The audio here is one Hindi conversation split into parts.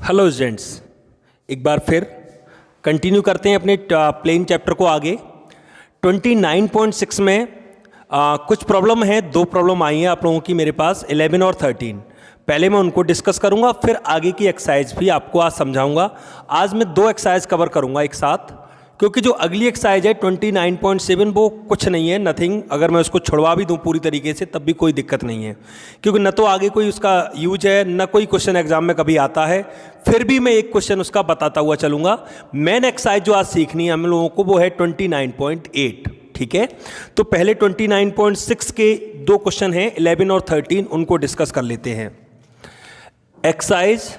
हेलो स्टूडेंट्स, एक बार फिर कंटिन्यू करते हैं अपने प्लेन चैप्टर को आगे। 29.6 में कुछ प्रॉब्लम है, दो प्रॉब्लम आई हैं आप लोगों की मेरे पास, 11 और 13। पहले मैं उनको डिस्कस करूंगा, फिर आगे की एक्सरसाइज भी आपको आज समझाऊंगा। आज मैं दो एक्सरसाइज कवर करूंगा एक साथ, क्योंकि जो अगली एक्सरसाइज है 29.7 वो कुछ नहीं है, नथिंग। अगर मैं उसको छुड़वा भी दूं पूरी तरीके से तब भी कोई दिक्कत नहीं है, क्योंकि न तो आगे कोई उसका यूज है, न कोई क्वेश्चन एग्जाम में कभी आता है। फिर भी मैं एक क्वेश्चन उसका बताता हुआ चलूंगा। मेन एक्सरसाइज जो आज सीखनी है हम लोगों को वो है 29.8। ठीक है, तो पहले 29.6 के दो क्वेश्चन हैं, 11 और 13, उनको डिस्कस कर लेते हैं। एक्सरसाइज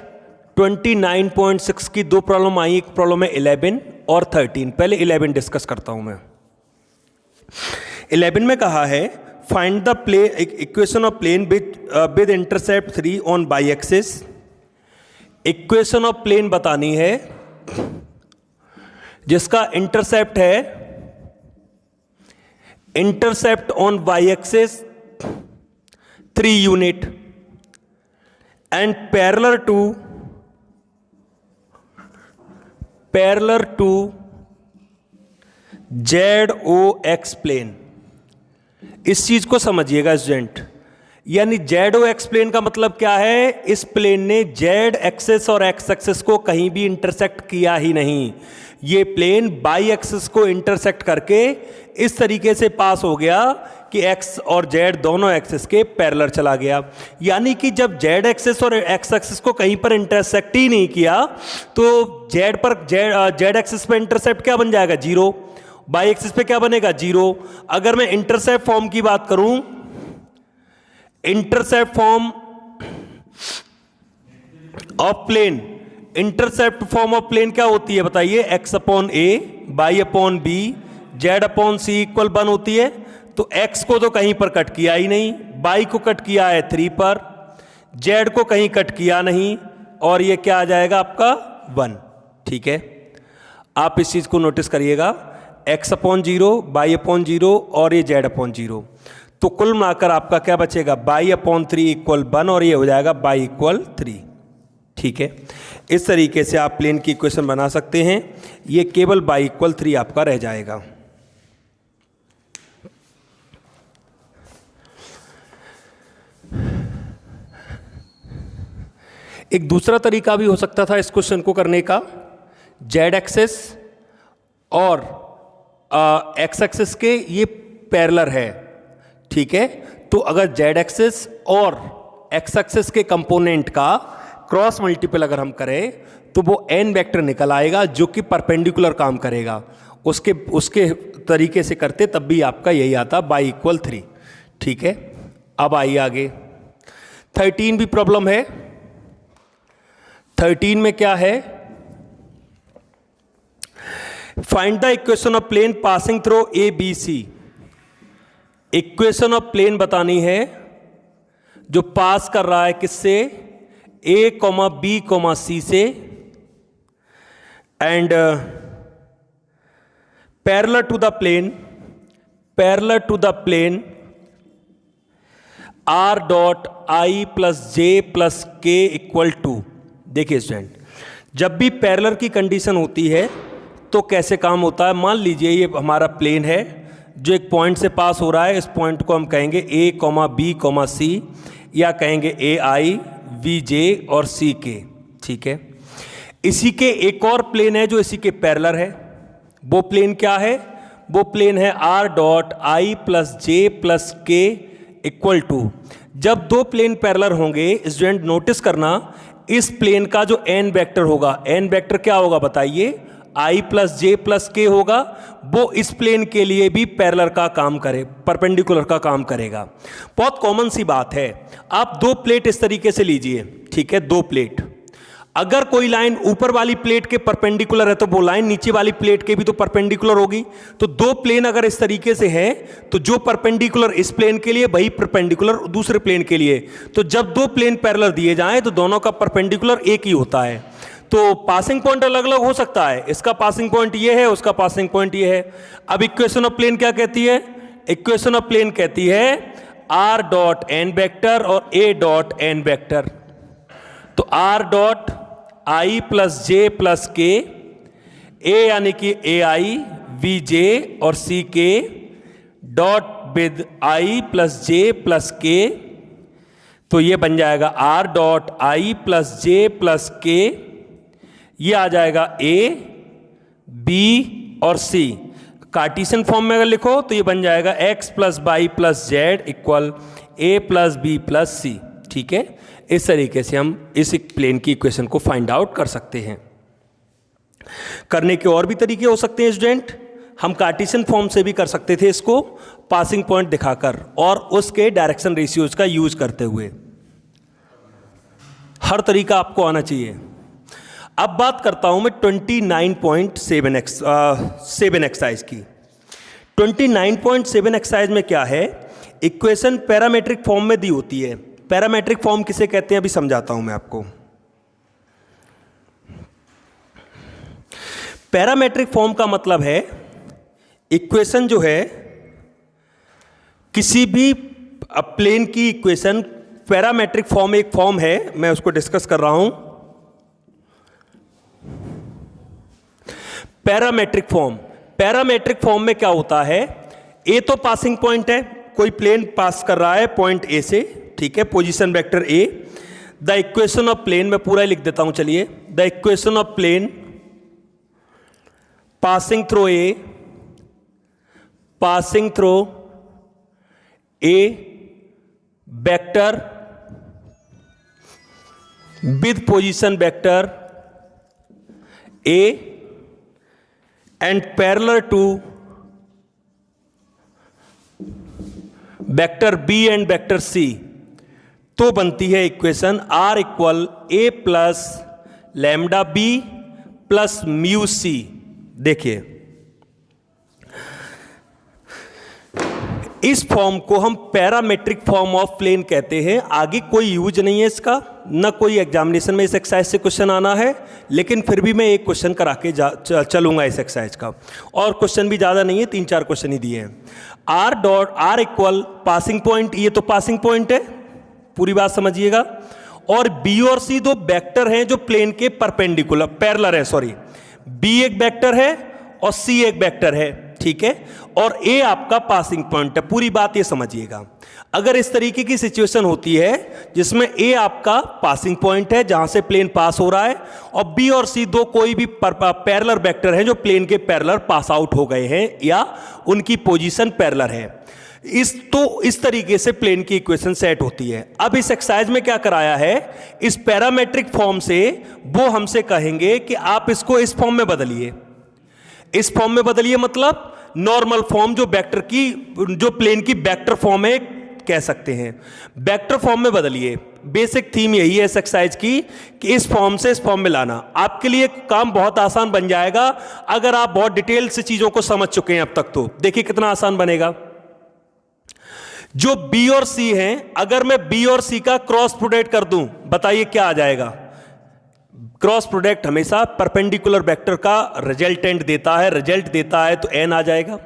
29.6 की दो प्रॉब्लम आई, एक प्रॉब्लम है 11 और 13। पहले 11 डिस्कस करता हूं मैं। 11 में कहा है find the plane equation of plane with intercept 3 on y axis. Equation of plane बतानी है जिसका इंटरसेप्ट है, intercept on y axis 3 unit and parallel to ZOX plane. इस चीज को समझिएगा स्टूडेंट, यानी ZOX प्लेन का मतलब क्या है? इस प्लेन ने Z एक्सेस और X एक्सेस को कहीं भी इंटरसेक्ट किया ही नहीं। ये प्लेन बाई एक्सिस को इंटरसेक्ट करके इस तरीके से पास हो गया कि X और Z दोनों एक्सिस के पैरेलल चला गया। यानी कि जब Z एक्सिस और X एक्सिस को कहीं पर इंटरसेक्ट ही नहीं किया तो Z एक्सिस पे इंटरसेप्ट क्या बन जाएगा? 0। बाई एक्सिस पे क्या बनेगा? 0। अगर मैं इंटरसेप्ट फॉर्म की बात करूं, intercept form of plane, intercept form of plane क्या होती है बताइए? x upon a, y upon b, z upon c equal 1 होती है। तो x को तो कहीं पर कट किया ही नहीं, बाई को कट किया है 3 पर, z को कहीं कट किया नहीं, और ये क्या आ जाएगा आपका? 1। ठीक है, आप इस चीज को नोटिस करिएगा, x अपॉन 0, बाई अपॉन 0 और ये z अपॉन 0। तो कुल मिलाकर आपका क्या बचेगा? बाई अपॉन 3 इक्वल 1 और ये हो जाएगा बाई इक्वल 3। ठीक है, इस तरीके से आप प्लेन की इक्वेशन बना सकते हैं। ये केवल बाई इक्वल 3 आपका रह जाएगा। एक दूसरा तरीका भी हो सकता था इस क्वेश्चन को करने का। Z एक्सेस और X एक्सेस के ये पैरेलल है। ठीक है, तो अगर Z एक्सेस और X एक्सेस के कंपोनेंट का क्रॉस मल्टीपल अगर हम करें तो वो n वेक्टर निकल आएगा जो कि परपेंडिकुलर काम करेगा। उसके तरीके से करते तब भी आपका यही आता, बाई इक्वल 3। ठीक है, अब आइए आगे। 13 भी प्रॉब्लम है। 13 में क्या है? Find the equation of plane passing through ABC। Equation of plane बतानी है जो पास कर रहा है किससे? A, B, C से, and parallel to the plane R dot I plus J plus K equal 2। देखिए स्टूडेंट, जब भी पैरेलल की कंडीशन होती है तो कैसे काम होता है? मान लीजिए ये हमारा प्लेन है जो एक पॉइंट से पास हो रहा है। इस पॉइंट को हम कहेंगे A, B, C, या कहेंगे AI, VJ और CK। ठीक है, इसी के एक और प्लेन है जो इसी के पैरेलल है। वो प्लेन क्या है? वो प्लेन है R dot I plus J plus K equal 2। जब दो प्लेन पैरेलल होंगे स्टूडेंट नोटिस करना, इस प्लेन का जो n वेक्टर होगा, n वेक्टर क्या होगा बताइए? I plus J plus K होगा। वो इस प्लेन के लिए भी पैरेलल का काम करे, परपेंडिकुलर का काम करेगा। बहुत कॉमन सी बात है। आप दो प्लेट इस तरीके से लीजिए। ठीक है, दो प्लेट, अगर कोई लाइन ऊपर वाली प्लेट के परपेंडिकुलर है तो वो लाइन नीचे वाली प्लेट के भी तो परपेंडिकुलर होगी। तो दो प्लेन अगर इस तरीके से है तो जो परपेंडिकुलर इस प्लेन के लिए वही परपेंडिकुलर दूसरे प्लेन के लिए। तो जब दो प्लेन पैरेलल दिए जाएं तो दोनों का परपेंडिकुलर एक ही होता है। तो पासिंग पॉइंट अलग अलग हो सकता है, इसका पासिंग पॉइंट ये है, उसका पासिंग पॉइंट ये है। अब इक्वेशन ऑफ प्लेन क्या कहती है? इक्वेशन ऑफ प्लेन कहती है R डॉट एन वेक्टर और A डॉट एन वेक्टर। तो R dot I plus J plus के, ए यानी कि ए आई वी जे और सी के dot with I plus J plus के, तो ये बन जाएगा R dot I plus J plus के, ये आ जाएगा ए बी और सी। कार्टेशियन फॉर्म में अगर लिखो तो ये बन जाएगा X plus Y plus Z equal A plus B plus C. ठीक है, इस तरीके से हम इस प्लेन की इक्वेशन को फाइंड आउट कर सकते हैं। करने के और भी तरीके हो सकते हैं स्टूडेंट, हम कार्टेशियन फॉर्म से भी कर सकते थे इसको, पासिंग पॉइंट दिखाकर और उसके डायरेक्शन रेशियोज का यूज करते हुए। हर तरीका आपको आना चाहिए। अब बात करता हूं मैं 29.7 एक्सरसाइज की। 29.7 एक्सरसाइज में क्या है, इक्वेशन पैरामेट्रिक फॉर्म में दी होती है। पैरामेट्रिक फॉर्म किसे कहते हैं अभी समझाता हूं मैं आपको। पैरामेट्रिक फॉर्म का मतलब है इक्वेशन जो है किसी भी प्लेन की इक्वेशन, पैरामेट्रिक फॉर्म एक फॉर्म है, मैं उसको डिस्कस कर रहा हूं। पैरामेट्रिक फॉर्म में क्या होता है, ए तो पासिंग पॉइंट है, कोई प्लेन पास कर रहा है पॉइंट ए से, ठीक है, position vector A. The equation of plane, मैं पूरा लिख देता हूं चलिए, the equation of plane passing through a vector with position vector A and parallel to vector B and vector C, तो बनती है equation R equal A plus lambda B plus mu C. देखिए इस फॉर्म को हम पैरामेट्रिक फॉर्म ऑफ प्लेन कहते हैं। आगे कोई यूज नहीं है इसका, ना कोई एग्जामिनेशन में इस एक्सरसाइज से क्वेश्चन आना है, लेकिन फिर भी मैं एक क्वेश्चन करा के चलूंगा इस एक्सरसाइज का। और क्वेश्चन भी ज़्यादा नहीं है, 3-4 क्वेश्चन ही दिए हैं। आर इक्वल पासिंग पॉइंट, ये तो पासिंग पॉइंट है, पूरी बात समझिएगा। और बी और सी दो वेक्टर हैं जो प्लेन के परपेंडिकुलर पैरेलल है, सॉरी, बी एक वेक्टर है और सी एक वेक्टर है, ठीक है, और ए आपका पासिंग पॉइंट है। पूरी बात ये समझिएगा। अगर इस तरीके की सिचुएशन होती है जिसमें ए आपका पासिंग पॉइंट है जहां से प्लेन पास हो रहा है, और बी और सी दो कोई भी पैरेलल वेक्टर हैं जो प्लेन के पैरेलल पास आउट हो गए हैं या उनकी पोजीशन पैरेलल है, इस तरीके से प्लेन की इक्वेशन सेट होती है। अब इस एक्सरसाइज में क्या कराया है, इस पैरामेट्रिक फॉर्म से वो हमसे कहेंगे कि आप इसको इस फॉर्म में बदलिए। इस फॉर्म में बदलिए मतलब नॉर्मल फॉर्म, जो वेक्टर की, जो प्लेन की वेक्टर फॉर्म है कह सकते हैं, वेक्टर फॉर्म में बदलिए। बेसिक थीम यही है इस एक्सरसाइज की कि इस फॉर्म से इस फॉर्म में लाना। आपके लिए काम बहुत आसान बन जाएगा अगर आप बहुत डिटेल से चीजों को समझ चुके हैं अब तक। तो देखिए कितना आसान बनेगा। जो बी और सी हैं, अगर मैं बी और सी का क्रॉस प्रोडक्ट कर दूं, बताइए क्या आ जाएगा। क्रॉस प्रोडक्ट हमेशा परपेंडिकुलर वेक्टर का रिजल्टेंट देता है, रिजल्ट देता है, तो एन आ जाएगा।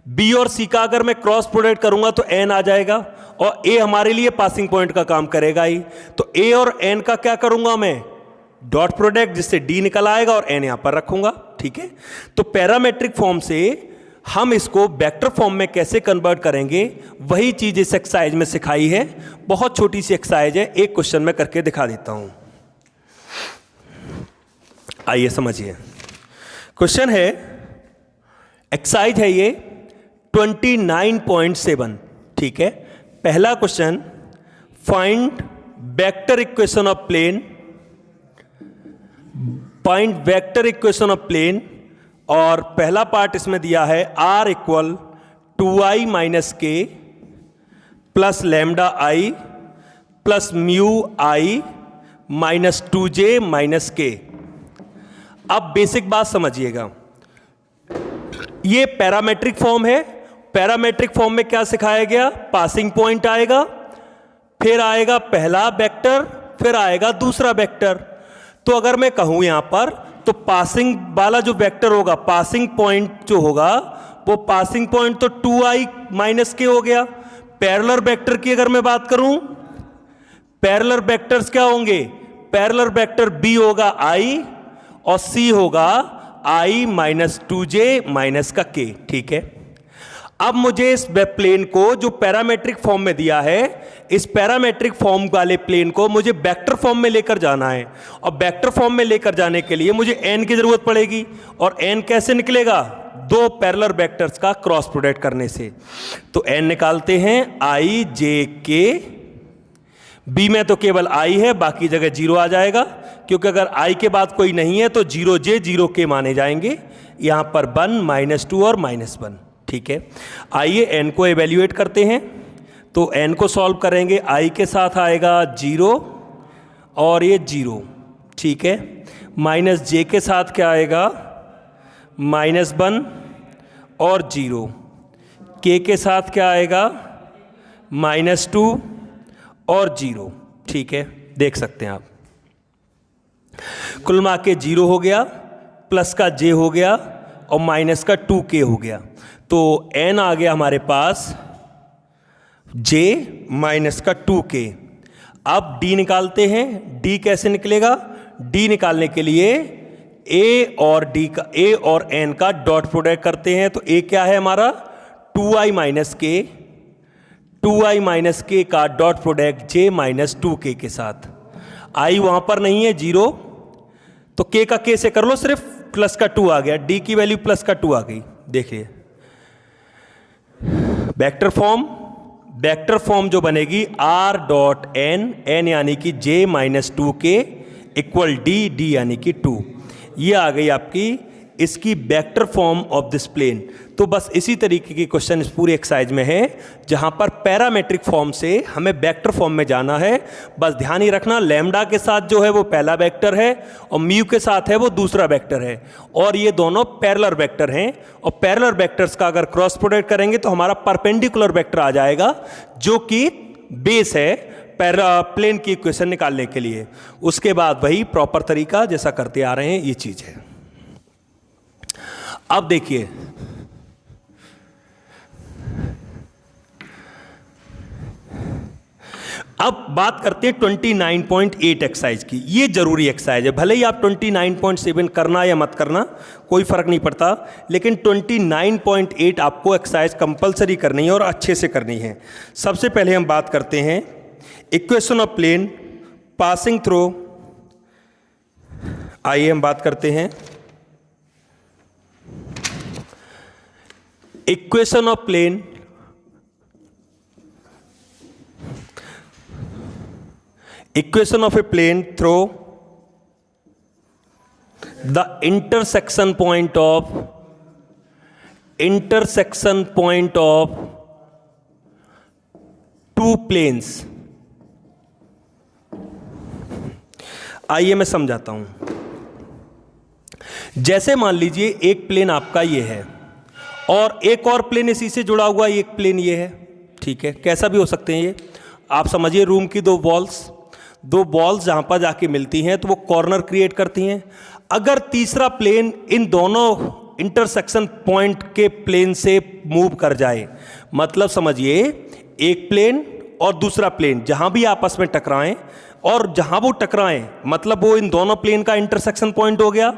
बी और सी का अगर मैं क्रॉस प्रोडक्ट करूंगा तो एन आ जाएगा, और ए हमारे लिए पासिंग पॉइंट का काम करेगा ही, तो ए और एन का क्या करूंगा मैं, डॉट प्रोडक्ट, जिससे डी निकल आएगा और एन यहां पर रखूंगा, ठीक है। तो पैरामेट्रिक फॉर्म से हम इसको वेक्टर फॉर्म में कैसे कन्वर्ट करेंगे, वही चीज इस एक्सरसाइज में सिखाई है। बहुत छोटी सी एक्सरसाइज है, एक क्वेश्चन में करके दिखा देता हूं, आइए समझिए। क्वेश्चन है, एक्सरसाइज है ये 29.7, ठीक है। पहला question, find vector equation of plane, find vector equation of plane, और पहला पार्ट इसमें दिया है R equal 2i minus K plus lambda I plus mu I minus 2j minus K. अब बेसिक बात समझिएगा, ये पैरामेट्रिक फॉर्म है। पैरामेट्रिक फॉर्म में क्या सिखाया गया, पासिंग पॉइंट आएगा, फिर आएगा पहला वेक्टर, फिर आएगा दूसरा वेक्टर। तो अगर मैं कहूं यहां पर, तो पासिंग वाला जो वेक्टर होगा, पासिंग पॉइंट जो होगा, वो पासिंग पॉइंट तो 2i माइनस के हो गया। पैरेलल वेक्टर की अगर मैं बात करूं, पैरेलल वेक्टर्स क्या होंगे, पैरेलल वेक्टर बी होगा आई और सी होगा आई माइनस 2j माइनस का k। ठीक है, अब मुझे इस प्लेन को जो पैरामेट्रिक फॉर्म में दिया है, इस पैरामेट्रिक फॉर्म वाले प्लेन को मुझे वेक्टर फॉर्म में लेकर जाना है, और वेक्टर फॉर्म में लेकर जाने के लिए मुझे n की जरूरत पड़ेगी। और n कैसे निकलेगा? दो पैरेलल वेक्टर्स का क्रॉस प्रोडक्ट करने से। तो n निकालते हैं i j k, b में तो केवल i है, बाकी जगह 0 आ जाएगा, क्योंकि अगर i के बाद कोई नहीं है तो 0j 0k माने जाएंगे। यहां पर 1 -2 और -1। ठीक है, आइए n को एवेल्युएट करते हैं। तो n को सॉल्व करेंगे, i के साथ आएगा 0 और ये 0। ठीक है, माइनस j के साथ क्या आएगा? -1 और 0। k के साथ क्या आएगा? -2 और 0। ठीक है, देख सकते हैं आप, कुल मिला के 0 हो गया, प्लस का j हो गया और माइनस का 2k हो गया। तो n आ गया हमारे पास j माइनस का 2k। अब d निकालते हैं। d कैसे निकलेगा? d निकालने के लिए a और n का डॉट प्रोडक्ट करते हैं। तो a क्या है हमारा? 2i माइनस k का dot product j minus 2k के साथ। i वहां पर नहीं है 0, तो k का k से कर लो, सिर्फ प्लस का 2 आ गया, d की वैल्यू प्लस का 2 आ गई। देखिए वेक्टर फॉर्म जो बनेगी r डॉट n यानी कि j minus 2k equal d यानी कि 2। ये आ गई आपकी इसकी vector form of this plane. तो बस इसी तरीके की क्वेश्चन इस पूरे एक्सरसाइज में है, जहां पर पैरामेट्रिक फॉर्म से हमें वेक्टर फॉर्म में जाना है। बस ध्यान ही रखना, लैम्डा के साथ जो है वो पहला वेक्टर है और म्यू के साथ है वो दूसरा वेक्टर है, और ये दोनों पैरेलल वेक्टर हैं। और पैरेलल वेक्टर्स का अगर क्रॉस प्रोडक्ट करेंगे तो हमारा परपेंडिकुलर वेक्टर आ जाएगा, जो कि बेस है प्लेन की इक्वेशन निकालने के लिए। उसके बाद वही प्रॉपर तरीका जैसा करते आ रहे हैं, ये चीज है। अब देखिए, अब बात करते हैं 29.8 एक्सरसाइज की। ये जरूरी एक्सरसाइज है, भले ही आप 29.7 करना या मत करना कोई फर्क नहीं पड़ता, लेकिन 29.8 आपको एक्सरसाइज कंपलसरी करनी है और अच्छे से करनी है। सबसे पहले हम बात करते हैं equation of plane passing through. आइए हम बात करते हैं equation of plane equation of a plane through the intersection point of two planes। आइए मैं समझाता हूं। जैसे मान लीजिए एक प्लेन आपका ये है और एक और प्लेन इसी से जुड़ा हुआ, एक प्लेन ये है। ठीक है, कैसा भी हो सकते हैं ये। आप समझिए रूम की दो वॉल्स जहां पर जाके मिलती हैं तो वो कॉर्नर क्रिएट करती हैं। अगर तीसरा प्लेन इन दोनों इंटरसेक्शन पॉइंट के प्लेन से मूव कर जाए, मतलब समझिए एक प्लेन और दूसरा प्लेन जहां भी आपस में टकराएं, और जहां वो टकराएं मतलब वो इन दोनों प्लेन का इंटरसेक्शन पॉइंट हो गया,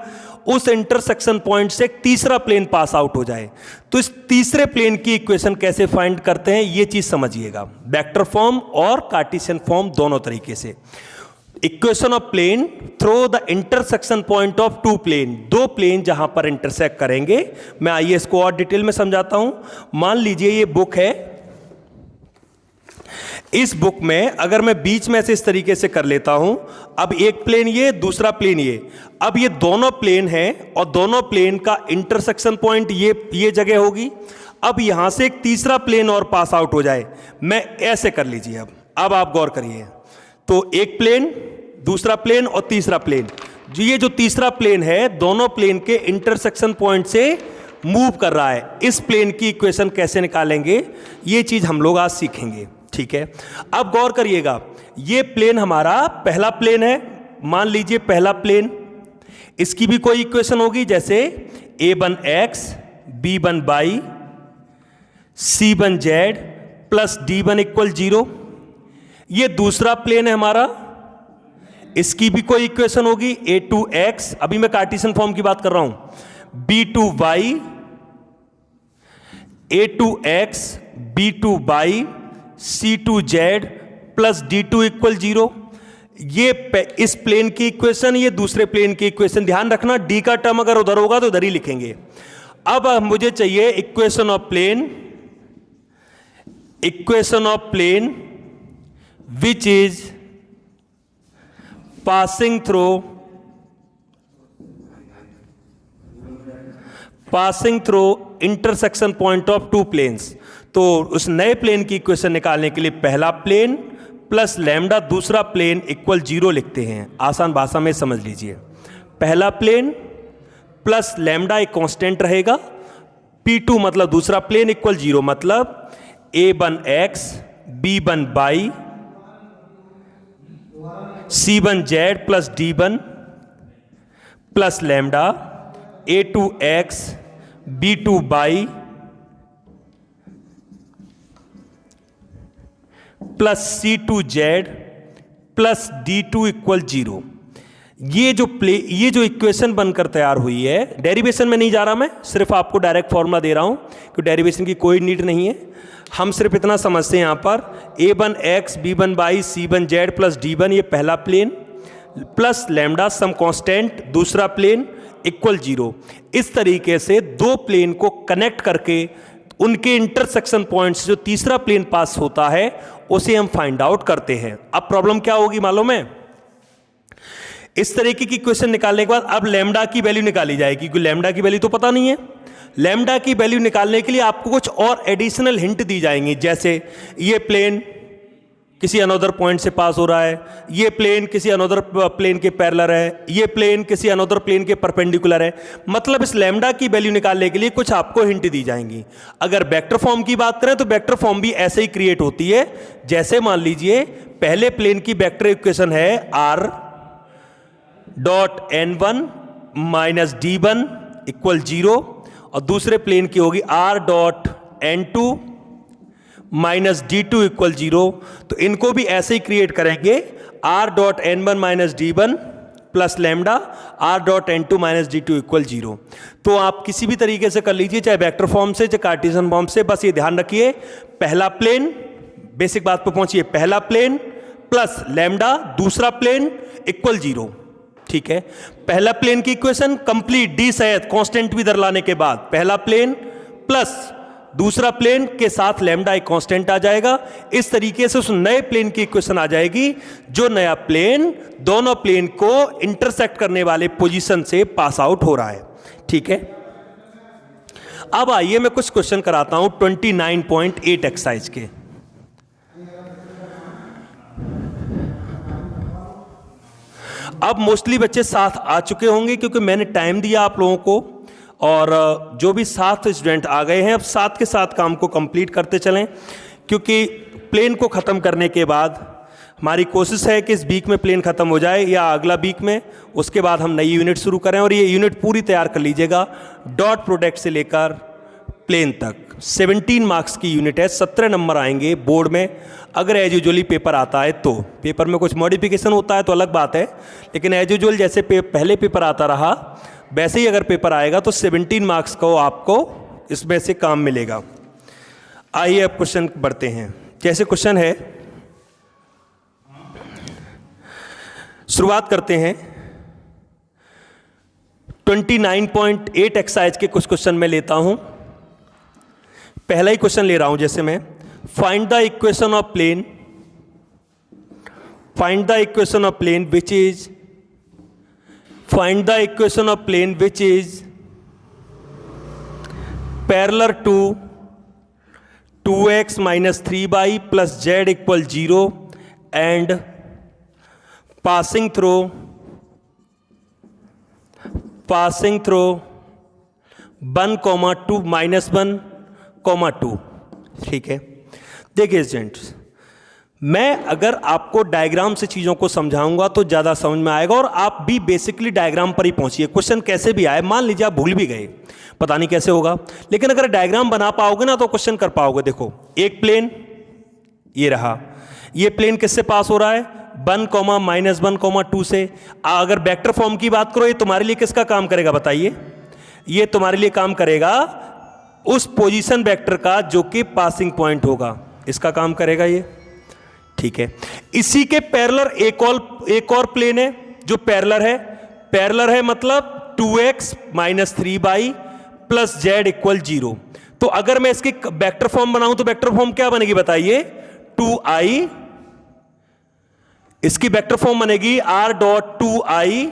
उस इंटरसेक्शन पॉइंट से एक तीसरा प्लेन पास आउट हो जाए, तो इस तीसरे प्लेन की इक्वेशन कैसे फाइंड करते हैं ये चीज समझिएगा। वेक्टर फॉर्म और कार्टेशियन फॉर्म दोनों तरीके से। Equation of plane through the intersection point of two plane, दो प्लेन जहां पर इंटरसेक्ट करेंगे। मैं आइए इसको और डिटेल में समझाता हूं। मान लीजिए ये बुक है, इस बुक में अगर मैं बीच में से इस तरीके से कर लेता हूं, अब एक प्लेन ये, दूसरा प्लेन ये, अब ये दोनों प्लेन हैं और दोनों प्लेन का इंटरसेक्शन पॉइंट ये जगह होगी। अब यहां से एक तीसरा प्लेन और पास आउट हो जाए, मैं ऐसे कर लीजिए। अब आप गौर करिए, तो एक प्लेन, दूसरा प्लेन और तीसरा प्लेन, ये जो तीसरा प्लेन है दोनों प्लेन के इंटरसेक्शन पॉइंट से मूव कर रहा है। इस प्लेन की इक्वेशन कैसे निकालेंगे ये चीज हम लोग आज सीखेंगे। ठीक है, अब गौर करिएगा, ये प्लेन हमारा पहला प्लेन है, मान लीजिए पहला प्लेन, इसकी भी कोई इक्वेशन होगी, जैसे a1 x, b1 y, c1 z plus d1 equal 0। ये दूसरा प्लेन है हमारा, इसकी भी कोई इक्वेशन होगी a2x, अभी मैं कार्टेशियन फॉर्म की बात कर रहा हूं, b2y, a2x b2y c2z plus d2 equal 0। ये इस प्लेन की इक्वेशन, ये दूसरे प्लेन की इक्वेशन। ध्यान रखना डी का टर्म अगर उधर होगा तो उधर ही लिखेंगे। अब मुझे चाहिए equation of plane which is passing through intersection point of two planes. तो उस नए प्लेन की इक्वेशन निकालने के लिए पहला प्लेन प्लस लैम्डा दूसरा प्लेन इक्वल 0 लिखते हैं। आसान भाषा में समझ लीजिए, पहला प्लेन प्लस लैम्डा एक कांस्टेंट रहेगा, P2 मतलब दूसरा प्लेन इक्वल 0, मतलब A1x B1y C1z plus D1 plus lambda A2x B2y plus C2z plus D2 equal 0। ये जो इक्वेशन बनकर तैयार हुई है, डेरिवेशन में नहीं जा रहा मैं, सिर्फ आपको डायरेक्ट फॉर्मूला दे रहा हूं कि डेरिवेशन की कोई नीड नहीं है। हम सिर्फ इतना समझते हैं यहां पर A1x B1y C1z plus D1 ये पहला plane plus lambda some constant दूसरा प्लेन इक्वल 0। इस तरीके से दो प्लेन को कनेक्ट करके उनके इंटरसेक्शन पॉइंट्स जो तीसरा प्लेन पास होता है उसे हम फाइंड आउट करते हैं। अब प्रॉब्लम क्या होगी मालूम है? इस तरीके की इक्वेशन निकालने के बाद अब लैम्डा की वैल्यू निकाली जाएगी, क्योंकि लैम्डा की वैल्यू तो पता नहीं है। लैम्डा की वैल्यू निकालने के लिए आपको कुछ और एडिशनल हिंट दी जाएंगी, जैसे ये प्लेन किसी अनदर पॉइंट से पास हो रहा है, ये प्लेन किसी अनदर प्लेन के पैरेलल है, ये प्लेन किसी अनदर प्लेन के परपेंडिकुलर है। मतलब इस लैम्डा की वैल्यू निकालने के लिए कुछ आपको हिंट दी जाएंगी। अगर वेक्टर फॉर्म की बात करें तो वेक्टर फॉर्म भी ऐसे ही क्रिएट होती है, जैसे मान लीजिए पहले प्लेन की वेक्टर इक्वेशन है r dot n1 minus d1 equal 0 और दूसरे प्लेन की होगी r dot n2 minus d2 equal 0। तो इनको भी ऐसे ही क्रिएट करेंगे, r dot n1 minus d1 plus lambda r dot n2 minus d2 equal 0। तो आप किसी भी तरीके से कर लीजिए, चाहे वेक्टर फॉर्म से चाहे कार्टेशियन फॉर्म से। बस ये ध्यान रखिए, पहला प्लेन, बेसिक बात पर पहुंचिए, पहला प्लेन प्लस लैम्डा दूसरा प्लेन इक्वल 0। ठीक है, पहला प्लेन की इक्वेशन कंप्लीट, डी सहित कांस्टेंट भी इधर लाने के बाद पहला प्लेन प्लस दूसरा प्लेन के साथ लैम्डा एक कांस्टेंट आ जाएगा। इस तरीके से उस नए प्लेन की इक्वेशन आ जाएगी, जो नया प्लेन दोनों प्लेन को इंटरसेक्ट करने वाले पोजीशन से पास आउट हो रहा है। ठीक है, अब आइए मैं कुछ क्वेश्चन कराता हूं 29.8 एक्सरसाइज के। अब मोस्टली बच्चे साथ आ चुके होंगे क्योंकि मैंने टाइम दिया आप लोगों को, और जो भी 7 स्टूडेंट आ गए हैं अब 7 के 7 काम को कंप्लीट करते चलें, क्योंकि प्लेन को ख़त्म करने के बाद हमारी कोशिश है कि इस वीक में प्लेन ख़त्म हो जाए या अगला वीक में, उसके बाद हम नई यूनिट शुरू करें। और ये यूनिट पूरी तैयार कर लीजिएगा, डॉट प्रोडक्ट से लेकर प्लेन तक। 17 मार्क्स की यूनिट है, 17 नंबर आएंगे बोर्ड में। अगर एज यूजुअली पेपर आता है तो, पेपर में कुछ मॉडिफिकेशन होता है तो अलग बात है, लेकिन एज यूजुअल जैसे पहले पेपर आता रहा वैसे ही अगर पेपर आएगा तो 17 मार्क्स को आपको इसमें से काम मिलेगा। आइए अब क्वेश्चन बढ़ते हैं। जैसे क्वेश्चन है, शुरुआत करते हैं 29.8 एक्सरसाइज के कुछ क्वेश्चन मैं लेता हूं। पहला ही क्वेश्चन ले रहा हूं, जैसे मैं find the equation of plane, find the equation of plane which is, find the equation of plane which is parallel to 2x minus 3y plus z equal 0 and passing through 1, 2 minus 1, 2। ठीक है, देखिए स्टूडेंट्स, मैं अगर आपको डायग्राम से चीज़ों को समझाऊंगा तो ज़्यादा समझ में आएगा, और आप भी बेसिकली डायग्राम पर ही पहुंचिए। क्वेश्चन कैसे भी आए, मान लीजिए आप भूल भी गए, पता नहीं कैसे होगा, लेकिन अगर डायग्राम बना पाओगे ना तो क्वेश्चन कर पाओगे। देखो, एक प्लेन ये रहा, ये प्लेन किससे पास हो रहा है? 1,-1,2 से। अगर वेक्टर फॉर्म की बात करो, ये तुम्हारे लिए किसका काम करेगा बताइए? ये तुम्हारे लिए काम करेगा उस पोजीशन वेक्टर का जो कि पासिंग पॉइंट होगा, इसका काम करेगा ये। ठीक है, इसी के पैरेलल एक और प्लेन है जो पैरेलल है मतलब 2x - 3y प्लस z = 0। तो अगर मैं इसकी वेक्टर फॉर्म बनाऊं तो वेक्टर फॉर्म क्या बनेगी बताइए? 2i, इसकी वेक्टर फॉर्म बनेगी r.2i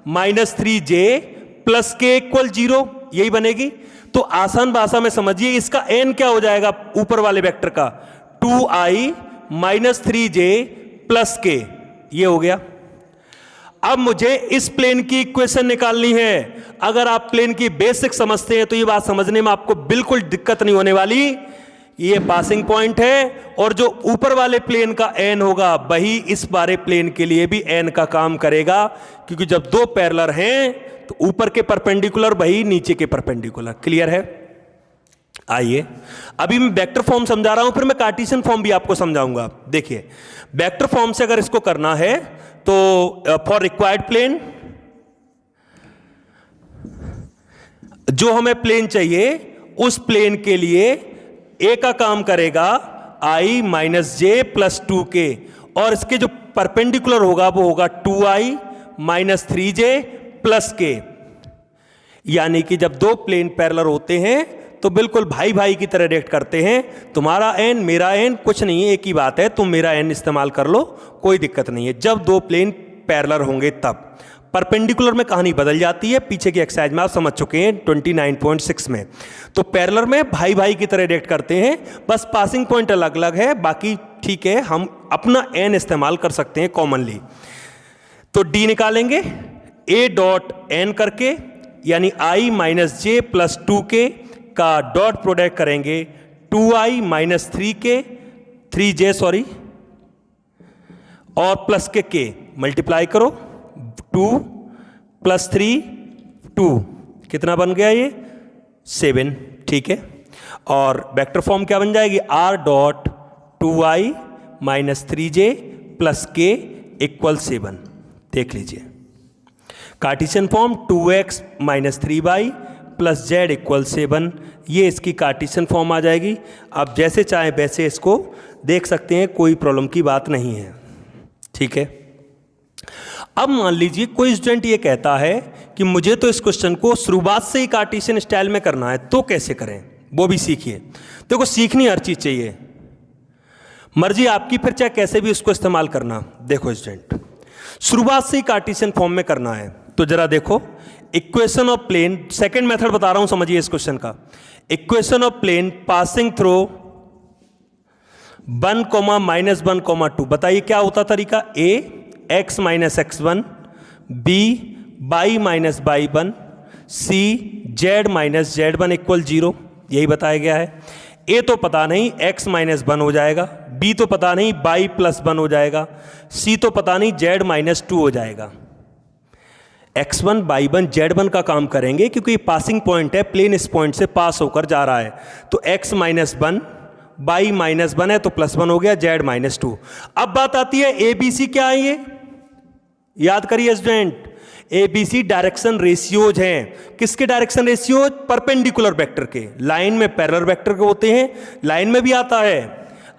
- 3j प्लस k = 0, यही बनेगी। तो आसान भाषा में समझिए, इसका n क्या हो जाएगा ऊपर वाले वेक्टर का? 2i - 3j प्लस k, ये हो गया। अब मुझे इस प्लेन की इक्वेशन निकालनी है। अगर आप प्लेन की बेसिक समझते हैं तो ये बात समझने में आपको बिल्कुल दिक्कत नहीं होने वाली। ये पासिंग पॉइंट है और जो ऊपर वाले प्लेन का n होगा वही इस बारे प्लेन के लिए भी n का काम करेगा, क्योंकि जब दो पैरेलल हैं तो ऊपर के परपेंडिकुलर वही नीचे के परपेंडिकुलर। क्लियर है? आइए अभी मैं वेक्टर फॉर्म समझा रहा हूं, फिर मैं कार्टेशियन फॉर्म भी आपको समझाऊंगा। देखिए वेक्टर फॉर्म से अगर इसको करना है तो फॉर रिक्वायर्ड प्लेन, जो हमें प्लेन चाहिए उस प्लेन के लिए ए का काम करेगा i - j + 2k, और इसके जो परपेंडिकुलर होगा वो होगा 2i - 3j + k। यानी कि जब दो प्लेन पैरेलल होते हैं तो बिल्कुल भाई भाई की तरह रिएक्ट करते हैं। तुम्हारा n मेरा n कुछ नहीं है, एक ही बात है, तुम मेरा n इस्तेमाल कर लो, कोई दिक्कत नहीं है। जब दो प्लेन पैरेलल होंगे तब परपेंडिकुलर में कहानी बदल जाती है। पीछे की एक्सरसाइज में आप समझ चुके हैं 29.6 में। तो पैरेलल में भाई भाई की तरह रिएक्ट करते हैं, बस पासिंग पॉइंट अलग अलग है, बाकी ठीक है, हम अपना n इस्तेमाल कर सकते हैं कॉमनली। तो d निकालेंगे a.n करके, यानी i - j + 2k का डॉट प्रोडक्ट करेंगे 2i - 3j और प्लस के k मल्टीप्लाई करो, 2 + 3 2, कितना बन गया ये? 7। ठीक है, और वेक्टर फॉर्म क्या बन जाएगी? r.2i - 3j + k = 7। देख लीजिए Cartesian form 2x - 3y + z = 7, ये इसकी कार्टेशियन फॉर्म आ जाएगी। आप जैसे चाहे वैसे इसको देख सकते हैं, कोई प्रॉब्लम की बात नहीं है। ठीक है, अब मान लीजिए कोई स्टूडेंट ये कहता है कि मुझे तो इस क्वेश्चन को शुरुआत से ही कार्टेशियन स्टाइल में करना है, तो कैसे करें वो भी सीखिए। देखो सीखनी हर चीज चाहिए, मर्जी आपकी, फिर चाहे कैसे भी उसको इस्तेमाल करना। देखो स्टूडेंट, शुरुआत से ही कार्टेशियन फॉर्म में करना है तो जरा देखो, equation of plane, second method बता रहा हूं, समझिए इस क्वेश्चन का। Equation of plane passing through 1, -1, 2, बताइए क्या होता तरीका? a x - x1, b y - y1, c z - z1 = 0, यही बताया गया है। a तो पता नहीं, x - 1 हो जाएगा, b तो पता नहीं, y + 1 हो जाएगा, c तो पता नहीं, z - 2 हो जाएगा। x1 y1 z1 का काम करेंगे क्योंकि ये पासिंग पॉइंट है, प्लेन इस पॉइंट से पास होकर जा रहा है। तो x - 1 y - 1 है तो +1 हो गया, z - 2। अब बात आती है ABC क्या है? ये याद करिए स्टूडेंट, ABC डायरेक्शन रेशियोज हैं। किसके डायरेक्शन रेशियोज? परपेंडिकुलर वेक्टर के। लाइन में पैरेलल वेक्टर के होते हैं, लाइन में भी आता है।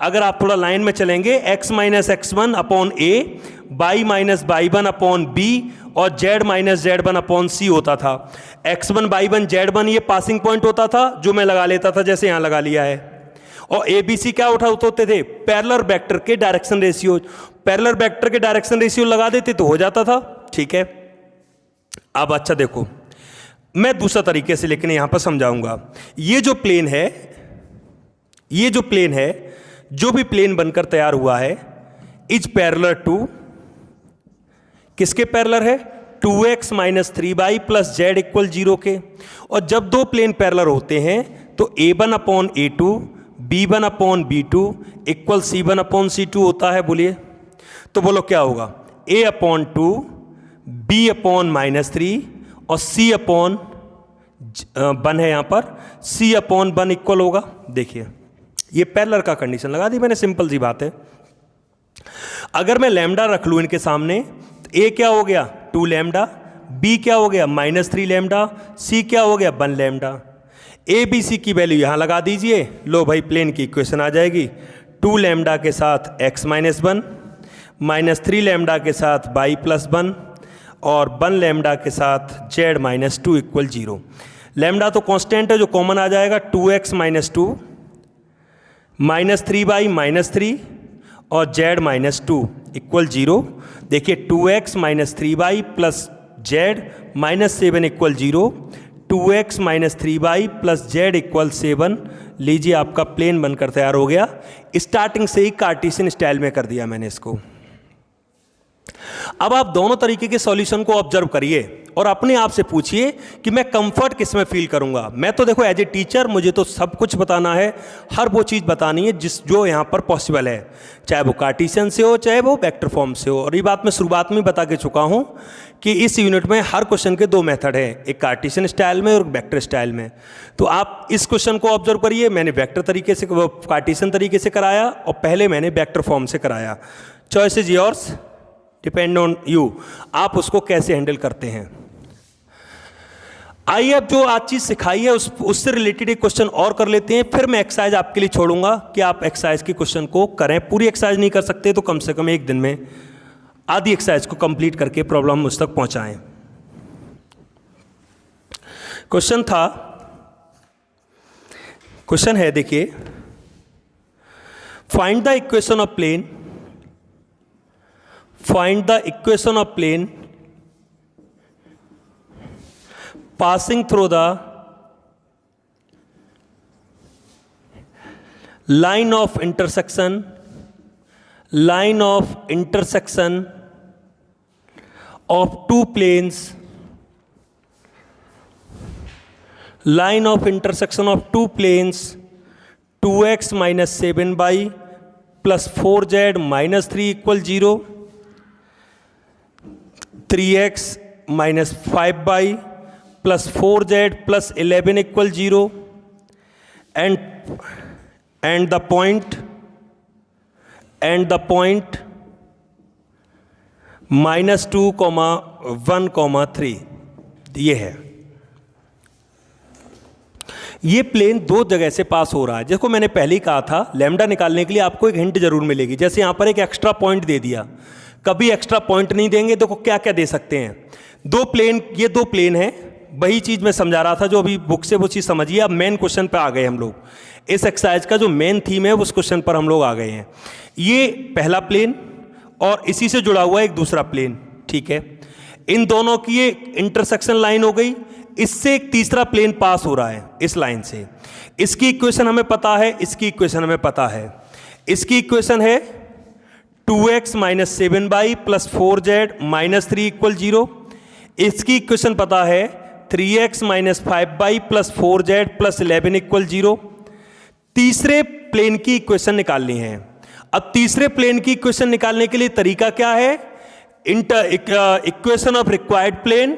अगर आप थोड़ा लाइन में चलेंगे, x - x1 upon a, y - y1 upon b और z - z1 अपॉन c होता था। x1 y1 z1 ये पासिंग पॉइंट होता था जो मैं लगा लेता था, जैसे यहां लगा लिया है। और ABC क्या होते थे? पैरेलल वेक्टर के डायरेक्शन रेशियो। पैरेलल वेक्टर के डायरेक्शन रेशियो लगा देते तो हो जाता था। ठीक है, अब अच्छा देखो, मैं दूसरा तरीके से लेकिन यहां पर समझाऊंगा। ये जो प्लेन है, जो भी प्लेन बनकर तैयार हुआ है, इज पैरेलल टू, किसके पैरेलल है? 2x - 3y + z = 0 के। और जब दो प्लेन पैरेलल होते हैं तो a1 upon a2, b1 upon b2 = c1 upon c2 होता है। बोलिए तो बोलो क्या होगा? a अपॉन 2, b अपॉन -3 और c अपॉन 1 है, यहां पर c अपॉन 1 इक्वल होगा। देखिए ये पैरेलल का कंडीशन लगा दी मैंने, सिंपल सी बात है। अगर मैं लैम्डा रख लूँ इनके सामने, तो ए क्या हो गया 2 लैम्डा, बी क्या हो गया -3 लैम्डा, सी क्या हो गया 1 लैम्डा। ए बी सी की वैल्यू यहाँ लगा दीजिए, लो भाई प्लेन की इक्वेशन आ जाएगी। 2 लैम्डा के साथ x -1, -3 लैम्डा के साथ y +1 और 1 लैम्डा के साथ z -2 = 0। लैम्डा तो कांस्टेंट है जो कॉमन आ जाएगा, 2x - 2 -3y -3 और z -2 = 0। देखिए 2x - 3y + z -7 = 0, 2x - 3y + z = 7। लीजिए आपका प्लेन बनकर तैयार हो गया। स्टार्टिंग से ही कार्टेशियन स्टाइल में कर दिया मैंने इसको। अब आप दोनों तरीके के सॉल्यूशन को ऑब्जर्व करिए और अपने आप से पूछिए कि मैं कंफर्ट किस में फील करूंगा। मैं तो देखो एज ए टीचर मुझे तो सब कुछ बताना है, हर वो चीज़ बतानी है जो यहाँ पर पॉसिबल है, चाहे वो कार्टेशियन से हो चाहे वो वेक्टर फॉर्म से हो। और ये बात मैं शुरुआत में बता के चुका हूँ कि इस यूनिट में हर क्वेश्चन के 2 मेथड हैं, एक कार्टेशियन स्टाइल में और एक वेक्टर स्टाइल में। तो आप इस क्वेश्चन को ऑब्जर्व करिए, मैंने वेक्टर तरीके से कार्टेशियन तरीके से कराया और पहले मैंने वेक्टर फॉर्म से कराया। Choice is yours, depend on you, आप उसको कैसे हैंडल करते हैं। आइए अब जो आज चीज सिखाई है उससे रिलेटेड एक क्वेश्चन और कर लेते हैं, फिर मैं एक्सरसाइज आपके लिए छोड़ूंगा कि आप एक्सरसाइज के क्वेश्चन को करें। पूरी एक्सरसाइज नहीं कर सकते तो कम से कम एक दिन में आधी एक्सरसाइज को कंप्लीट करके प्रॉब्लम मुझ तक पहुंचाएं। क्वेश्चन है देखिए, find the equation of plane, find the equation of plane passing through the line of intersection of two planes, line of intersection of two planes, 2x - 7y + 4z - 3 = 0, 3x - 5y + 4z + 11 = 0, and the point -2, 1, 3 ये है। ये प्लेन 2 जगह से पास हो रहा है। जिसको मैंने पहले ही कहा था, लैम्डा निकालने के लिए आपको एक हिंट जरूर मिलेगी। जैसे यहाँ पर एक एक्स्ट्रा पॉइंट दे दिया, कभी एक्स्ट्रा पॉइंट नहीं देंगे, देखो क्या क्या दे सकते हैं। ये दो प्लेन हैं, वही चीज मैं समझा रहा था जो अभी बुक से वो चीज समझिए। अब मेन क्वेश्चन पे आ गए हम लोग, इस एक्सरसाइज का जो मेन थीम है उस क्वेश्चन पर हम लोग आ गए हैं। ये पहला प्लेन और इसी से जुड़ा हुआ एक दूसरा प्लेन, ठीक है। इन दोनों की ये इंटरसेक्शन लाइन हो गई, इससे एक तीसरा प्लेन पास हो रहा है इस लाइन से। इसकी इक्वेशन हमें पता है, इसकी इक्वेशन हमें पता है। इसकी इक्वेशन है 2x - 7y + 4z - 3 = 0। इसकी इक्वेशन पता है 3x - 5y + 4z + 11 = 0। तीसरे प्लेन की इक्वेशन निकालनी है। अब तीसरे प्लेन की इक्वेशन निकालने के लिए तरीका क्या है? Equation of required plane,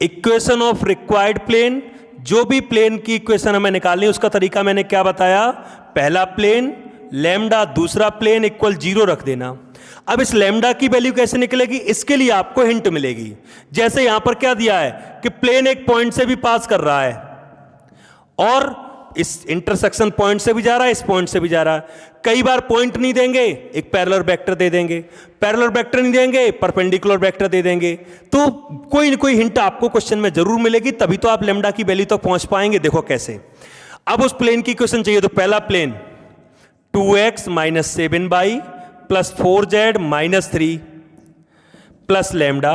equation of required plane, जो भी प्लेन की इक्वेशन हमें निकालनी है उसका तरीका मैंने क्या बताया? पहला प्लेन लैम्डा, दूसरा प्लेन = 0 रख देना। अब इस लैम्डा की वैल्यू कैसे निकलेगी, इसके लिए आपको हिंट मिलेगी। जैसे यहां पर क्या दिया है कि प्लेन एक पॉइंट से भी पास कर रहा है और इस इंटरसेक्शन पॉइंट से भी जा रहा है, इस पॉइंट से भी जा रहा है। कई बार पॉइंट नहीं देंगे, एक पैरेलल वेक्टर दे देंगे, पैरेलल वेक्टर नहीं देंगे, परपेंडिकुलर वेक्टर दे देंगे। तो कोई न कोई हिंट आपको क्वेश्चन में जरूर मिलेगी, तभी तो आप लैम्डा की वैल्यू तक पहुंच पाएंगे। देखो कैसे। अब उस प्लेन की इक्वेशन चाहिए, तो पहला plane 2x - 7y + 4z - 3 + lambda,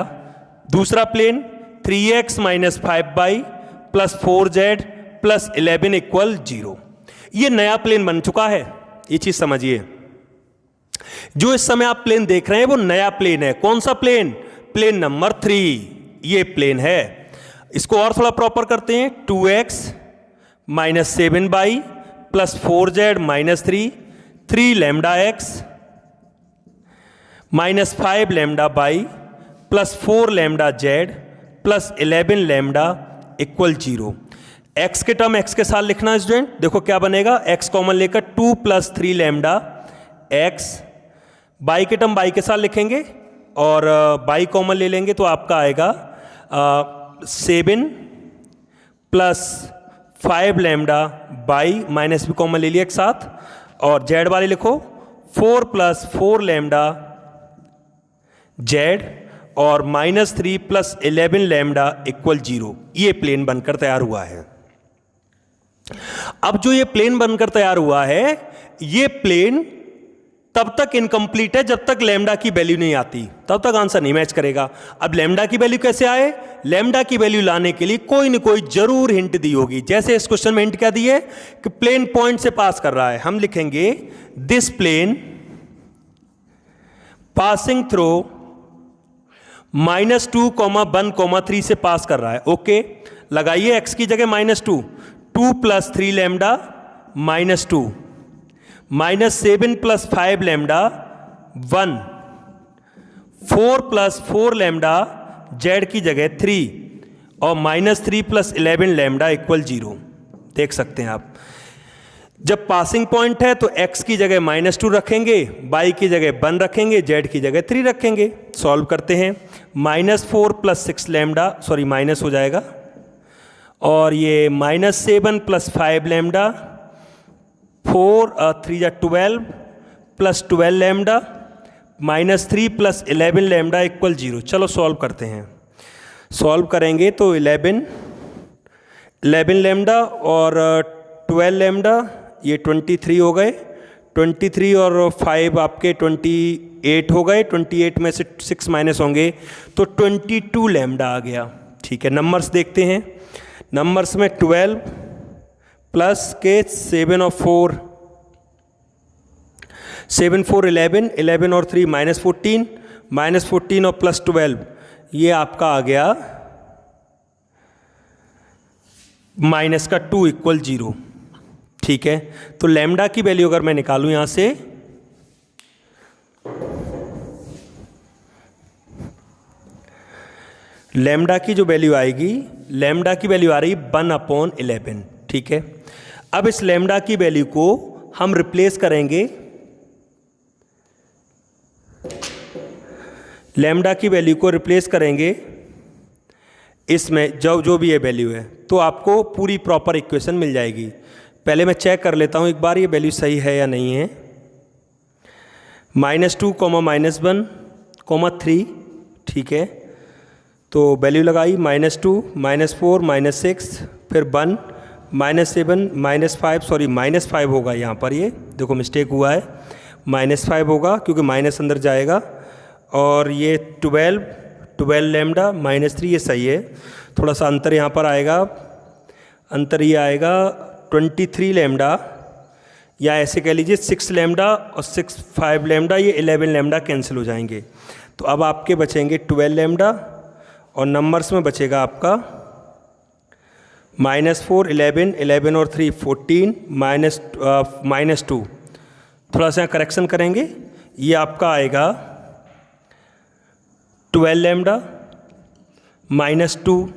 दूसरा प्लेन 3x - 5y + 4z + 11 = 0। ये नया प्लेन बन चुका है, ये चीज समझिए। जो इस समय आप प्लेन देख रहे हैं वो नया प्लेन है। कौन सा प्लेन? प्लेन नंबर 3, ये प्लेन है। इसको और थोड़ा प्रॉपर करते हैं। 2x - 7y + 4z - 3, 3 lambda x - 5 lambda y + 4 lambda z + 11 lambda = 0। x के टर्म x के साथ लिखना स्टूडेंट। देखो क्या बनेगा, x कॉमन लेकर 2 + 3 लैम्डा x बाई के टर्म बाई के साथ लिखेंगे और बाई कॉमन ले लेंगे तो आपका आएगा 7 प्लस 5 लैम्डा बाई, माइनस भी कॉमन ले लिया एक साथ, और जेड वाले लिखो 4 प्लस 4 लैम्डा जेड और -3 प्लस 11 लैम्डा इक्वल 0। ये प्लेन बनकर तैयार हुआ है। अब जो ये प्लेन बनकर तैयार हुआ है, ये प्लेन तब तक इनकम्प्लीट है जब तक लैम्डा की वैल्यू नहीं आती, तब तक आंसर नहीं मैच करेगा। अब लैम्डा की वैल्यू कैसे आए? लैम्डा की वैल्यू लाने के लिए कोई न कोई जरूर हिंट दी होगी। जैसे इस क्वेश्चन में हिंट क्या दी है कि प्लेन पॉइंट से पास कर रहा है। हम लिखेंगे दिस प्लेन पासिंग थ्रू -2, 1, 3 से पास कर रहा है। ओके, लगाइए एक्स की जगह -2, 2 plus 3 lambda -2, -7 plus 5 lambda 1, 4 plus 4 lambda Z की जगह 3 और -3 प्लस 11 लैम्डा इक्वल 0। देख सकते हैं आप, जब पासिंग पॉइंट है तो x की जगह -2 रखेंगे, y की जगह 1 रखेंगे, z की जगह 3 रखेंगे। सॉल्व करते हैं। -4 प्लस 6 लैम्डा, सॉरी माइनस हो जाएगा, और ये -7 प्लस 5 लैम्डा, 4 3 या 12 plus 12 lambda, -3 plus 11 lambda equal 0। चलो सॉल्व करते हैं। सॉल्व करेंगे तो 11 लैम्डा और 12 लैम्डा, ये 23 हो गए, 23 और 5 आपके 28 हो गए, 28 में से 6 माइनस होंगे तो 22 लैम्डा आ गया। ठीक है, नंबर्स देखते हैं। नंबर्स में 12 प्लस के 7 और 4, 7 4 11, 11 और 3 -14, -14 और प्लस 12, ये आपका आ गया माइनस का 2 इक्वल 0। ठीक है, तो लैम्डा की वैल्यू अगर मैं निकालूं यहां से, लैम्डा की जो वैल्यू आएगी, लैम्डा की वैल्यू आ रही 1/11। ठीक है, अब इस लैम्डा की वैल्यू को हम रिप्लेस करेंगे, लैम्डा की वैल्यू को रिप्लेस करेंगे इसमें जो भी ये वैल्यू है, तो आपको पूरी प्रॉपर इक्वेशन मिल जाएगी। पहले मैं चेक कर लेता हूँ एक बार ये वैल्यू सही है या नहीं है। -2, -1, 3, ठीक है, तो वैल्यू लगाई -2, -4, -6, फिर 1, -7, -5, सॉरी -5 होगा यहाँ पर, ये देखो मिस्टेक हुआ है, -5 होगा क्योंकि माइनस अंदर जाएगा, और ये 12 लैम्डा -3, ये सही है। थोड़ा सा अंतर यहाँ पर आएगा, अंतर ये आएगा 23 लैम्डा, या ऐसे कह लीजिए 6 लैम्डा और 5 लैम्डा, ये 11 लैम्डा कैंसिल हो जाएंगे। तो अब आपके बचेंगे 12 लैम्डा और नंबर्स में बचेगा आपका -4, 11 और 3 14, -2। थोड़ा सा करेक्शन करेंगे, ये आपका आएगा 12 लैम्डा -2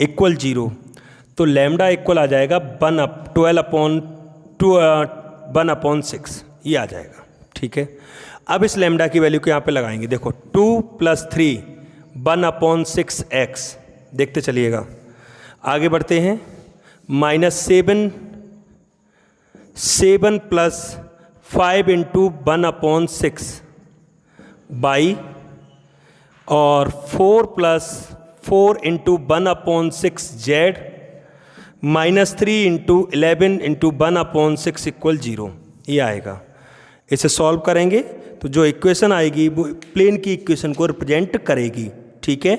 इक्वल 0। तो लैम्डा इक्वल आ जाएगा 1/6, ये आ जाएगा। ठीक है, अब इस लैम्डा की वैल्यू को यहाँ पे लगाएंगे। देखो 2 + 3 1/6x, देखते चलिएगा, आगे बढ़ते हैं। -7 प्लस 5 × 1/6 बाई, और 4 + 4 × 1/6 जेड, -3 × 11 × 1/6 इक्वल 0, ये आएगा। इसे सॉल्व करेंगे तो जो इक्वेशन आएगी वो प्लेन की इक्वेशन को रिप्रेजेंट करेगी। ठीक है,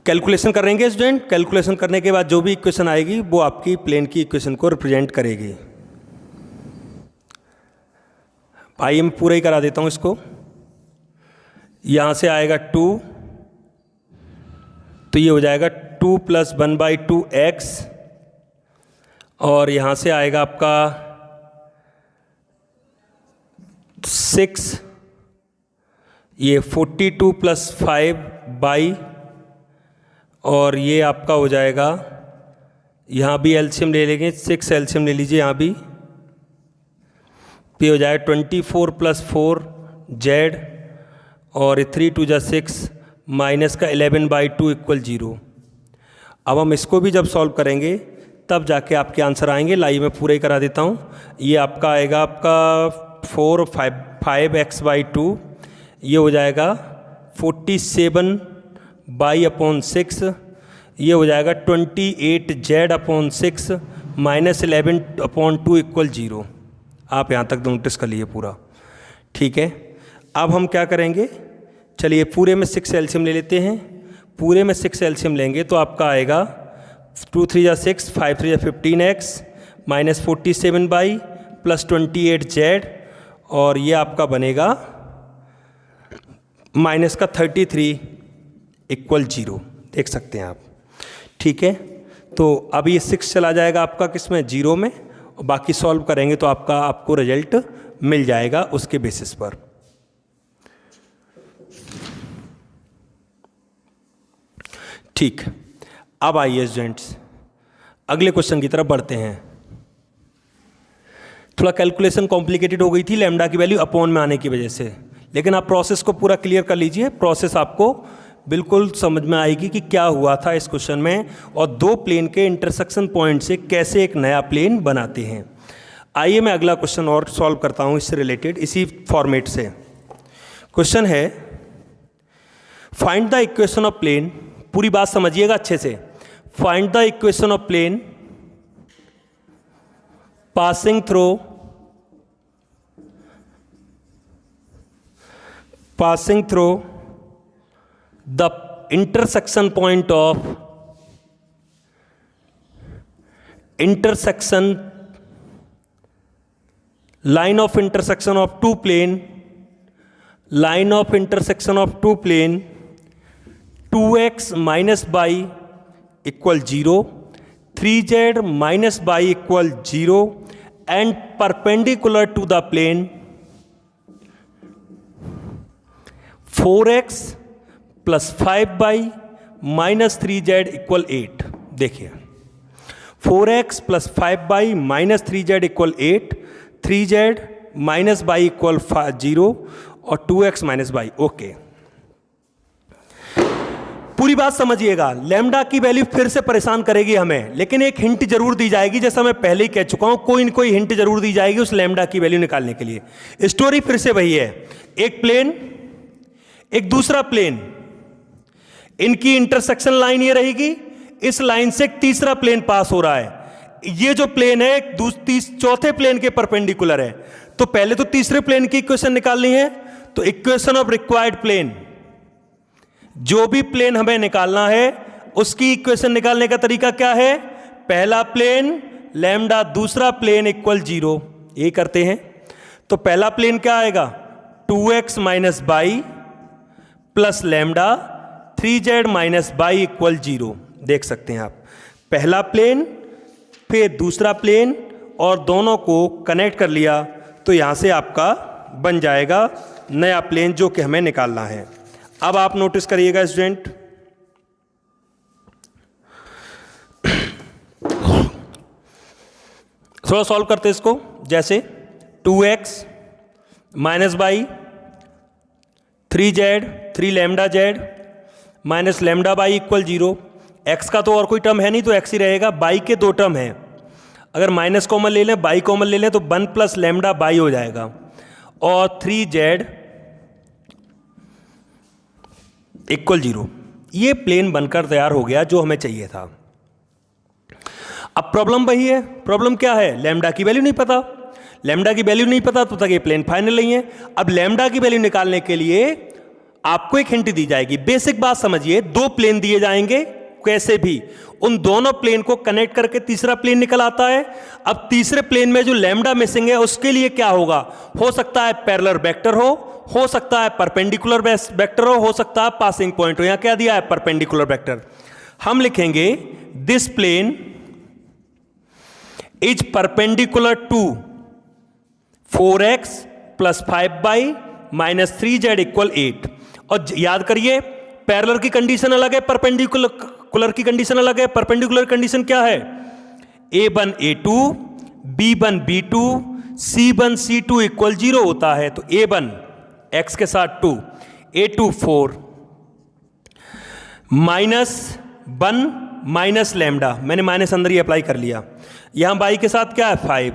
कैलकुलेशन करेंगे स्टूडेंट। कैलकुलेशन करने के बाद जो भी इक्वेशन आएगी वो आपकी प्लेन की इक्वेशन को रिप्रेजेंट करेगी। आइए मैं पूरा ही करा देता हूँ इसको। यहाँ से आएगा 2, तो ये हो जाएगा 2 + 1/2x, और यहाँ से आएगा आपका 6, ये 42 + 5 बाई, और ये आपका हो जाएगा, यहाँ भी एलसीएम ले लेंगे, 6 एलसीएम ले लीजिए यहाँ भी, तो ये हो जाएगा 24 + 4 जेड और 3 × 6 माइनस का 11/2 = 0। अब हम इसको भी जब सॉल्व करेंगे तब जाके आपके आंसर आएंगे। लाइए मैं पूरा ही करा देता हूँ। ये आपका आएगा आपका 4 5x/2, ये हो जाएगा 47/6, ये हो जाएगा 28z/6 माइनस 11/2 = 0। आप यहाँ तक नोटिस कर लिए पूरा, ठीक है। अब हम क्या करेंगे, चलिए पूरे में 6 एलसीएम ले लेते हैं। पूरे में 6 एलसीएम लेंगे तो आपका आएगा 2 3 × 6 5 3 × 15x माइनस 47 प्लस 28z और ये आपका बनेगा माइनस का 33 = 0। देख सकते हैं आप, ठीक है। तो अब ये 6 चला जाएगा आपका किस में, 0 में, और बाकी सॉल्व करेंगे तो आपको रिजल्ट मिल जाएगा उसके बेसिस पर। ठीक, अब आइए स्टूडेंट्स अगले क्वेश्चन की तरफ बढ़ते हैं। थोड़ा कैलकुलेशन कॉम्प्लिकेटेड हो गई थी लैम्डा की वैल्यू अपॉन में आने की वजह से, लेकिन आप प्रोसेस को पूरा क्लियर कर लीजिए। प्रोसेस आपको बिल्कुल समझ में आएगी कि क्या हुआ था इस क्वेश्चन में और दो प्लेन के इंटरसेक्शन पॉइंट से कैसे एक नया प्लेन बनाते हैं। आइए मैं अगला क्वेश्चन और सॉल्व करता हूं इससे रिलेटेड, इसी फॉर्मेट से। क्वेश्चन है find the equation of plane, पूरी बात समझिएगा अच्छे से। Find the equation of plane passing through the intersection point of line of intersection of two plane 2x minus y equal 0, 3z minus y equal 0 and perpendicular to the plane 4x plus 5y minus 3z = 8। देखिए 4x plus 5y minus 3z = 8, 3z minus y = 0 और 2x माइनस y। ओके, पूरी बात समझिएगा। लैम्डा की वैल्यू फिर से परेशान करेगी हमें, लेकिन एक हिंट जरूर दी जाएगी, जैसा मैं पहले ही कह चुका हूं, कोई न कोई हिंट जरूर दी जाएगी उस लैम्डा की वैल्यू निकालने के लिए। स्टोरी फिर से वही है, एक प्लेन एक दूसरा प्लेन, इनकी इंटरसेक्शन लाइन ये रहेगी, इस लाइन से एक तीसरा प्लेन पास हो रहा है। ये जो प्लेन है चौथे प्लेन के परपेंडिकुलर है। तो पहले तो तीसरे प्लेन की इक्वेशन निकालनी है, तो इक्वेशन ऑफ रिक्वायर्ड प्लेन, जो भी प्लेन हमें निकालना है उसकी इक्वेशन निकालने का तरीका क्या है, पहला प्लेन लैम्डा, दूसरा प्लेन इक्वल 0। ये करते हैं तो पहला प्लेन क्या आएगा, 2x minus y plus lambda 3z minus y = 0। देख सकते हैं आप, पहला प्लेन फिर दूसरा प्लेन और दोनों को कनेक्ट कर लिया तो यहां से आपका बन जाएगा नया प्लेन जो कि हमें निकालना है। अब आप नोटिस करिएगा स्टूडेंट, थोड़ा सॉल्व करते हैं इसको। जैसे 2x minus y 3z 3 lambda z minus lambda y = 0। x का तो और कोई टर्म है नहीं तो x ही रहेगा। y के दो टर्म हैं, अगर माइनस कॉमन ले लें, y कॉमन ले लें तो 1 प्लस लैम्डा y हो जाएगा और 3z = 0। ये प्लेन बनकर तैयार हो गया जो हमें चाहिए था। अब प्रॉब्लम वही है, प्रॉब्लम क्या है, लैम्डा की वैल्यू नहीं पता। लैम्डा की वैल्यू नहीं पता तो तक ये प्लेन फाइनल नहीं है। अब लैम्डा की वैल्यू निकालने के लिए आपको एक हिंट दी जाएगी। बेसिक बात समझिए, दो प्लेन दिए जाएंगे, कैसे भी उन दोनों प्लेन को कनेक्ट करके तीसरा प्लेन निकल आता है। अब तीसरे प्लेन में जो लैम्डा मिसिंग है उसके लिए क्या होगा, हो सकता है पैरेलल वेक्टर हो सकता है परपेंडिकुलर वेक्टर हो सकता है पासिंग पॉइंट हो। यहां क्या दिया है, परपेंडिकुलर वेक्टर। हम लिखेंगे this plane is perpendicular to 4x plus 5y minus 3z = 8। और याद करिए, पैरेलल की कंडीशन अलग है, परपेंडिकुलर की कंडीशन अलग है। परपेंडिकुलर कंडीशन क्या है, a1 a2 b1 b2 C1 C2 equal 0 होता है, तो A1 x के साथ 2, A2 4 -1 माइनस लैम्डा, मैंने माइनस अंदर ही अप्लाई कर लिया। यहाँ y के साथ क्या है 5,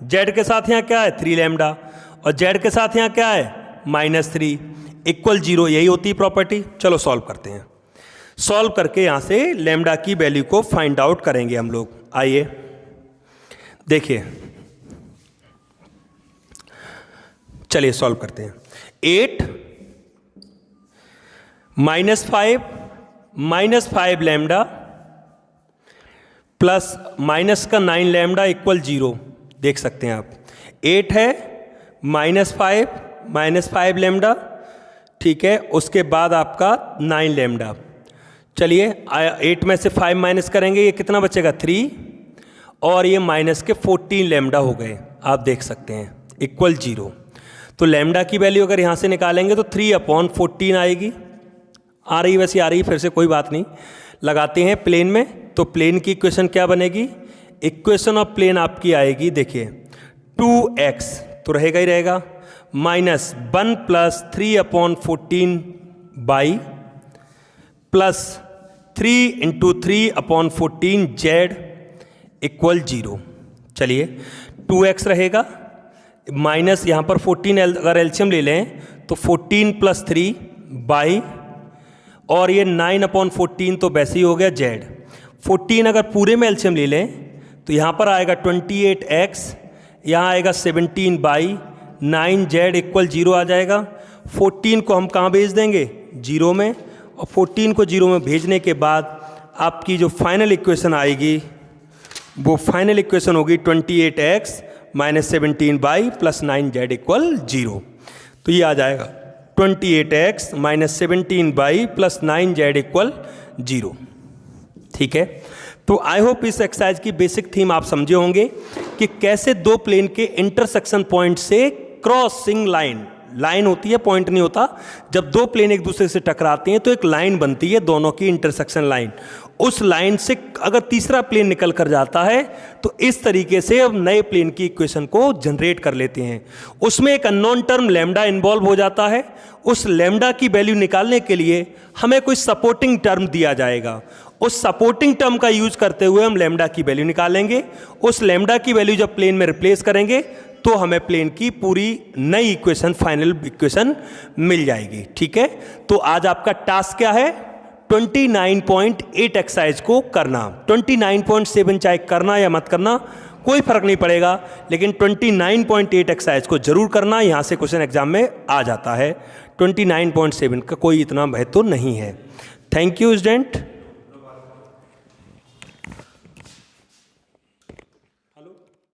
z के साथ यहाँ क्या है 3 लैम्डा, और z के साथ यहाँ क्या है -3 इक्वल 0। यही होती है प्रॉपर्टी। चलो सॉल्व करते हैं। सॉल्व करके यहाँ से लैम्डा की वैल्यू को फाइंड आउट करेंगे हम लोग। आइए देखिए, चलिए सॉल्व करते हैं। 8 -5 लैम्डा प्लस माइनस का 9 लैम्डा इक्वल 0। देख सकते हैं आप, 8 है -5 लैम्डा, ठीक है, उसके बाद आपका 9 लैम्डा। चलिए 8 में से 5 माइनस करेंगे, ये कितना बचेगा 3, और ये माइनस के 14 लैम्डा हो गए, आप देख सकते हैं, इक्वल 0। तो लैम्डा की वैल्यू अगर यहाँ से निकालेंगे तो 3/14 आएगी। आ रही, वैसे आ रही, फिर से कोई बात नहीं। लगाते हैं प्लेन में, तो प्लेन की इक्वेशन क्या बनेगी, इक्वेशन ऑफ प्लेन आपकी आएगी, देखिए 2x तो रहेगा ही रहेगा, -1 + 3/14 बाई प्लस 3 × 3/14 z इक्वल 0। चलिए 2x रहेगा, माइनस यहाँ पर 14 अगर एलसीएम ले लें तो 14 + 3 बाई, और ये 9/14 तो वैसे ही हो गया z। 14 अगर पूरे में एलसीएम ले लें तो यहाँ पर आएगा 28x, यहाँ आएगा 17 बाई 9z इक्वल 0 आ जाएगा। 14 को हम कहाँ भेज देंगे 0 में, और 14 को 0 में भेजने के बाद आपकी जो फाइनल इक्वेशन आएगी वो फाइनल इक्वेशन होगी 28x - 17 by plus 9z equal 0। तो ये आ जाएगा 28x - 17 by plus 9z equal 0। ठीक है, तो आई होप इस एक्सरसाइज की बेसिक थीम आप समझे होंगे कि कैसे दो प्लेन के इंटरसेक्शन पॉइंट से क्रॉसिंग लाइन होती है, पॉइंट नहीं होता। जब दो प्लेन एक दूसरे से टकराते हैं तो एक लाइन बनती है, दोनों की इंटरसेक्शन लाइन। उस लाइन से अगर तीसरा प्लेन निकल कर जाता है तो इस तरीके से अब नए प्लेन की इक्वेशन को जनरेट कर लेते हैं। उसमें एक अननोन टर्म लैम्डा इन्वॉल्व हो जाता है। उस लैम्डा की वैल्यू निकालने के लिए हमें कोई सपोर्टिंग टर्म दिया जाएगा। उस सपोर्टिंग टर्म का यूज करते हुए हम लैम्डा की वैल्यू निकालेंगे। उस लैम्डा की वैल्यू जब प्लेन में रिप्लेस करेंगे तो हमें प्लेन की पूरी नई इक्वेशन, फाइनल इक्वेशन मिल जाएगी। ठीक है, तो आज आपका टास्क क्या है, 29.8 एक्सरसाइज को करना। 29.7 चाहे करना या मत करना कोई फर्क नहीं पड़ेगा, लेकिन 29.8 एक्सरसाइज को जरूर करना। यहाँ से क्वेश्चन एग्जाम में आ जाता है। 29.7 का कोई इतना महत्व नहीं है। Thank you student.